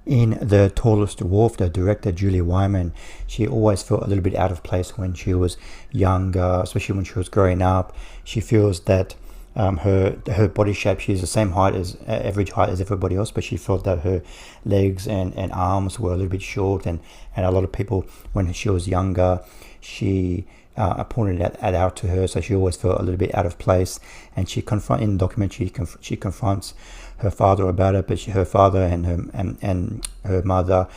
In The Tallest Dwarf, the director Julie Wyman, she always felt a little bit out of place when she was younger, especially when she was growing up. She feels that her body shape, she's the same height as average height as everybody else, but she felt that her legs and arms were a little bit short, and a lot of people, when she was younger, she pointed that out to her, so she always felt a little bit out of place. And in the documentary, she confronts her father about it, but her father and her mother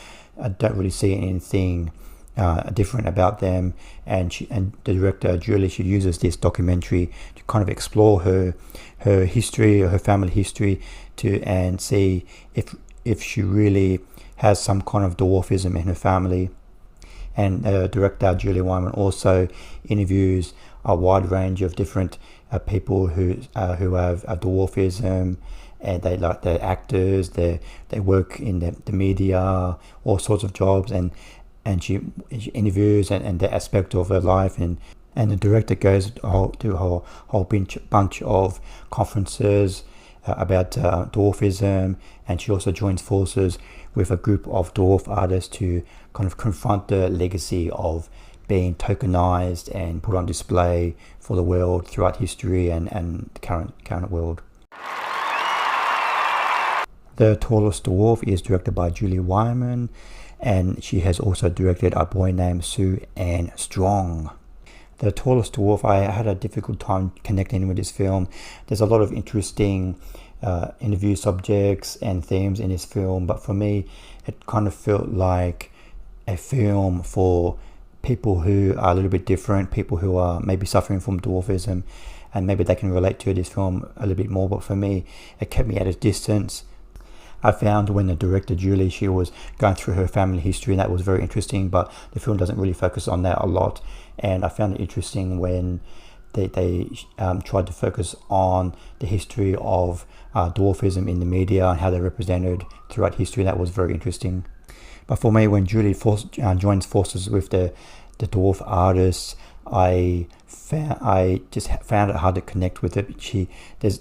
don't really see anything different about them. And the director Julie, she uses this documentary to kind of explore her history, or her family history, and see if she really has some kind of dwarfism in her family. And director Julie Wyman also interviews a wide range of different people who have a dwarfism, and they're actors, they work in the media, all sorts of jobs, and she interviews and the aspect of her life, and the director goes to a whole bunch of conferences about dwarfism, and she also joins forces with a group of dwarf artists to kind of confront the legacy of being tokenized and put on display for the world throughout history and the current world. The Tallest Dwarf is directed by Julie Wyman, and she has also directed A Boy Named Sue and Strong. The Tallest Dwarf, I had a difficult time connecting with this film. There's a lot of interesting interview subjects and themes in this film, but for me it kind of felt like a film for people who are a little bit different, people who are maybe suffering from dwarfism, and maybe they can relate to this film a little bit more. But for me, it kept me at a distance. I found when the director Julie, she was going through her family history, and that was very interesting, but the film doesn't really focus on that a lot. And I found it interesting when they tried to focus on the history of dwarfism in the media and how they're represented throughout history. That was very interesting. But for me, when Julie joins forces with the dwarf artists, I just found it hard to connect with it.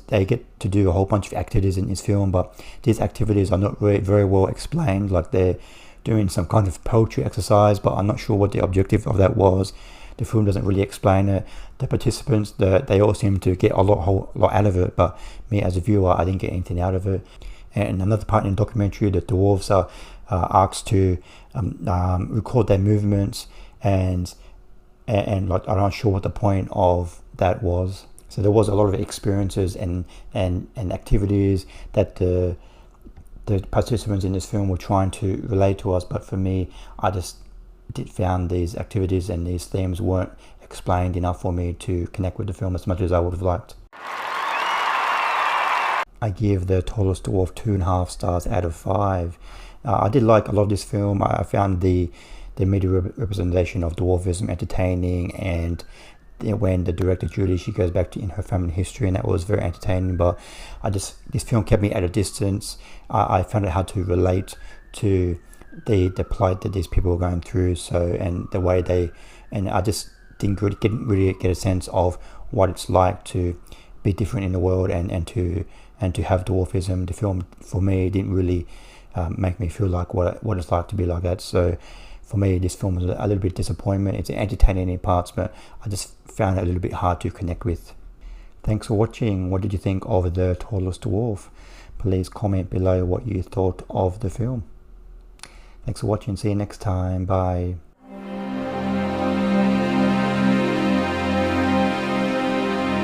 They get to do a whole bunch of activities in this film, but these activities are not very well explained. Like, they're doing some kind of poetry exercise, but I'm not sure what the objective of that was. The film doesn't really explain it. The participants, they all seem to get a lot out of it, but me as a viewer, I didn't get anything out of it. And another part in the documentary, the dwarves are asked to record their movements, and like, I'm not sure what the point of that was. So there was a lot of experiences and activities that the participants in this film were trying to relate to us, but for me, I just found these activities and these themes weren't explained enough for me to connect with the film as much as I would have liked. I give The Tallest Dwarf 2.5 stars out of 5. I did like a lot of this film. I found the media representation of dwarfism entertaining, and when the director Julie, she goes back in her family history, and that was very entertaining. But this film kept me at a distance. I found it hard to relate to the plight that these people were going through. And the way I just didn't really get a sense of what it's like to be different in the world and to have dwarfism. The film, for me, didn't really make me feel like what it's like to be like that. So for me, this film was a little bit disappointment. It's entertaining in parts, but I just found it a little bit hard to connect with. Thanks for watching. What did you think of The Tallest Dwarf? Please comment below what you thought of the film. Thanks for watching. See you next time. Bye.